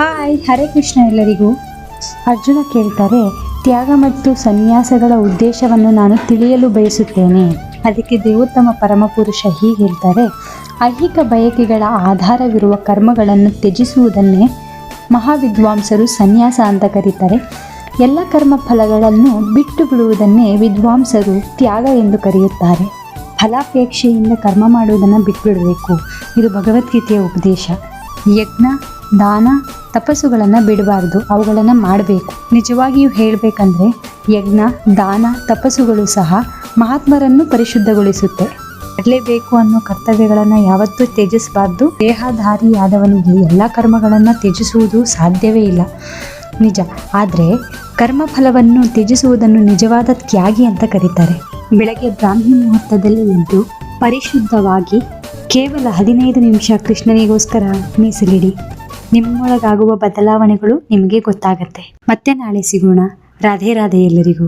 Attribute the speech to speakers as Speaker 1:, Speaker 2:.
Speaker 1: Hi, Hare Krishna ಎಲ್ಲರಿಗೂ. ಅರ್ಜುನ ಕೇಳ್ತಾರೆ, ತ್ಯಾಗ ಮತ್ತು ಸನ್ಯಾಸಗಳ ಉದ್ದೇಶವನ್ನು ನಾನು ತಿಳಿಯಲು ಬಯಸುತ್ತೇನೆ. ಅದಕ್ಕೆ ದೇವೋತ್ತಮ ಪರಮಪುರುಷ ಹೀಗೆ ಹೇಳ್ತಾರೆ, ಐಹಿಕ ಬಯಕೆಗಳ ಆಧಾರವಿರುವ ಕರ್ಮಗಳನ್ನು ತ್ಯಜಿಸುವುದನ್ನೇ ಮಹಾವಿದ್ವಾಂಸರು ಸನ್ಯಾಸ ಅಂತ ಕರೀತಾರೆ. ಎಲ್ಲ ಕರ್ಮ ಫಲಗಳನ್ನು ಬಿಟ್ಟು ಬಿಡುವುದನ್ನೇ ವಿದ್ವಾಂಸರು ತ್ಯಾಗ ಎಂದು ಕರೆಯುತ್ತಾರೆ. ಫಲಾಪೇಕ್ಷೆಯಿಂದ ಕರ್ಮ ಮಾಡುವುದನ್ನು ಬಿಟ್ಟುಬಿಡಬೇಕು. ಇದು ಭಗವದ್ಗೀತೆಯ ಉಪದೇಶ. ಯಜ್ಞ, ದಾನ, ತಪಸ್ಸುಗಳನ್ನು ಬಿಡಬಾರ್ದು, ಅವುಗಳನ್ನು ಮಾಡಬೇಕು. ನಿಜವಾಗಿಯೂ ಹೇಳಬೇಕಂದ್ರೆ ಯಜ್ಞ, ದಾನ, ತಪಸ್ಸುಗಳು ಸಹ ಮಹಾತ್ಮರನ್ನು ಪರಿಶುದ್ಧಗೊಳಿಸುತ್ತೆ. ಮಾಡಲೇಬೇಕು ಅನ್ನೋ ಕರ್ತವ್ಯಗಳನ್ನು ಯಾವತ್ತೂ ತ್ಯಜಿಸಬಾರ್ದು. ದೇಹಧಾರಿಯಾದವನಿಗೆ ಎಲ್ಲ ಕರ್ಮಗಳನ್ನು ತ್ಯಜಿಸುವುದು ಸಾಧ್ಯವೇ ಇಲ್ಲ, ನಿಜ. ಆದರೆ ಕರ್ಮಫಲವನ್ನು ತ್ಯಜಿಸುವುದನ್ನು ನಿಜವಾದ ತ್ಯಾಗಿ ಅಂತ ಕರೀತಾರೆ. ಬೆಳಗ್ಗೆ ಬ್ರಾಹ್ಮಿ ಮುಹೂರ್ತದಲ್ಲಿ ಎದ್ದು ಪರಿಶುದ್ಧವಾಗಿ ಕೇವಲ 15 ನಿಮಿಷ ಕೃಷ್ಣನಿಗೋಸ್ಕರ ಮೀಸಲಿಡಿ. ನಿಮ್ಮೊಳಗಾಗುವ ಬದಲಾವಣೆಗಳು ನಿಮಗೆ ಗೊತ್ತಾಗತ್ತೆ. ಮತ್ತೆ ನಾಳೆ ಸಿಗೋಣ. ರಾಧೆ ರಾಧೆ ಎಲ್ಲರಿಗೂ.